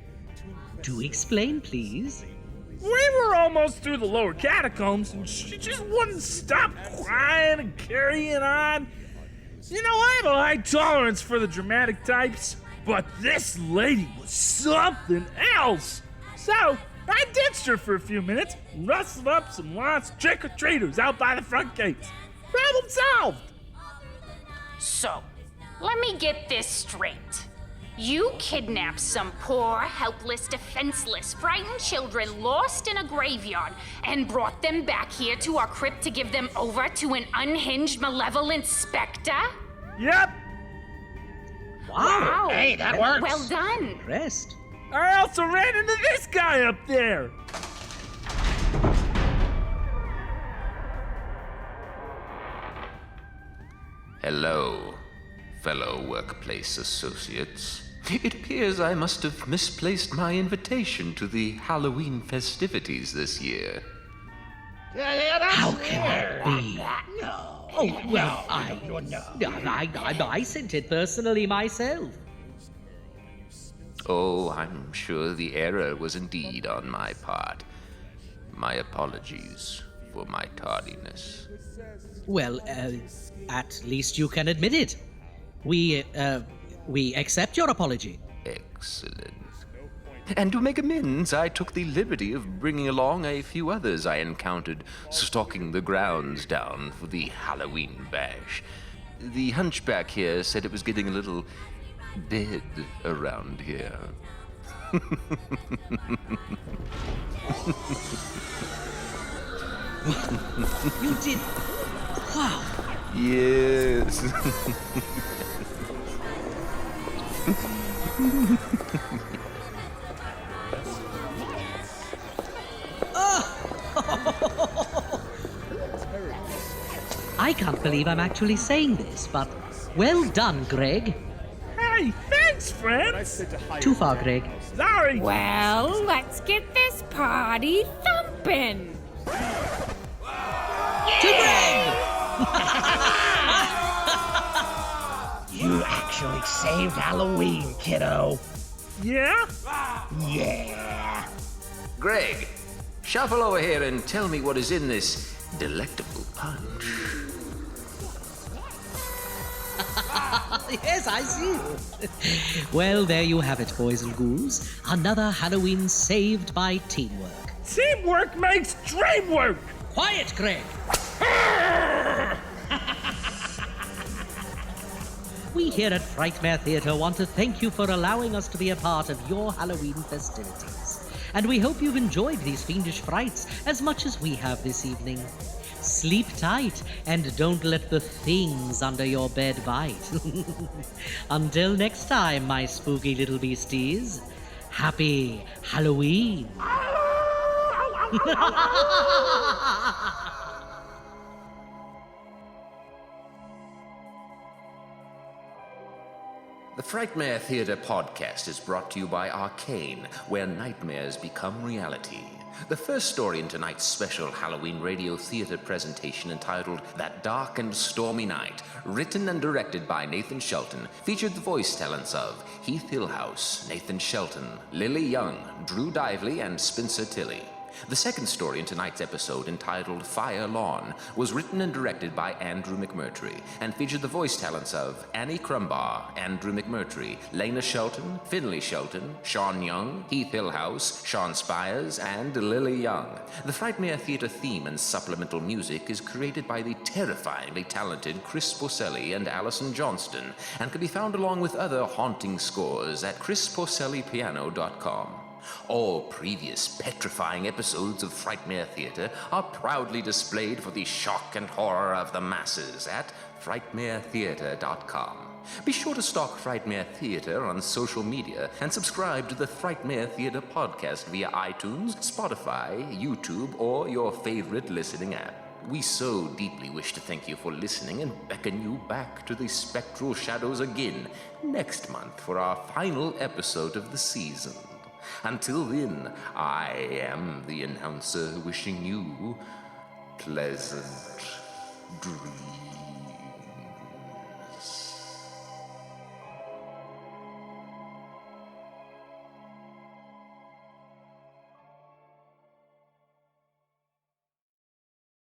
Do explain, please. We were almost through the lower catacombs, and she just wouldn't stop crying and carrying on. You know, I have a high tolerance for the dramatic types, but this lady was something else. So, I ditched her for a few minutes, and rustled up some lost trick-or-treaters out by the front gates. Problem solved. So, let me get this straight. You kidnapped some poor, helpless, defenseless, frightened children lost in a graveyard and brought them back here to our crypt to give them over to an unhinged, malevolent specter? Yep. Wow. Hey, that works. Well done. Impressed. I also ran into this guy up there. Hello, fellow workplace associates. It appears I must have misplaced my invitation to the Halloween festivities this year. How can that be? No. Oh, well, I sent it personally myself. Oh, I'm sure the error was indeed on my part. My apologies for my tardiness. Well, at least you can admit it. We accept your apology. Excellent. And to make amends, I took the liberty of bringing along a few others I encountered stalking the grounds down for the Halloween bash. The hunchback here said it was getting a little dead around here. You did. Wow. Yes. I can't believe I'm actually saying this, but well done, Greg. Hey, thanks, friend. Too far, Greg. Sorry. Well, let's get this party thumping. To Greg! You actually saved Halloween, kiddo. Yeah? Yeah. Greg, shuffle over here and tell me what is in this delectable punch. Yes, I see. Well, there you have it, boys and ghouls. Another Halloween saved by teamwork. Teamwork makes dream work. Quiet, Greg. We here at Frightmare Theatre want to thank you for allowing us to be a part of your Halloween festivities. And we hope you've enjoyed these fiendish frights as much as we have this evening. Sleep tight and don't let the things under your bed bite. Until next time, my spooky little beasties, happy Halloween. The Frightmare Theatre podcast is brought to you by Arcane, where nightmares become reality. The first story in tonight's special Halloween radio theater presentation, entitled That Dark and Stormy Night, written and directed by Nathan Shelton, featured the voice talents of Heath Hillhouse, Nathan Shelton, Lillie Young, Drew Diveley, and Spencer Tilley. The second story in tonight's episode, entitled Fire Lawn, was written and directed by Andrew McMurtry and featured the voice talents of Annie Crumbar, Andrew McMurtry, Lena Shelton, Finley Shelton, Sean Young, Heath Hillhouse, Sean Spires, and Lillie Young. The Frightmare Theatre theme and supplemental music is created by the terrifyingly talented Chris Porcelli and Allison Johnston and can be found along with other haunting scores at chrisporcellipiano.com. All previous petrifying episodes of Frightmare Theatre are proudly displayed for the shock and horror of the masses at frightmaretheatre.com. Be sure to stalk Frightmare Theatre on social media and subscribe to the Frightmare Theatre podcast via iTunes, Spotify, YouTube, or your favorite listening app. We so deeply wish to thank you for listening and beckon you back to the spectral shadows again next month for our final episode of the season. Until then, I am the announcer wishing you pleasant dreams.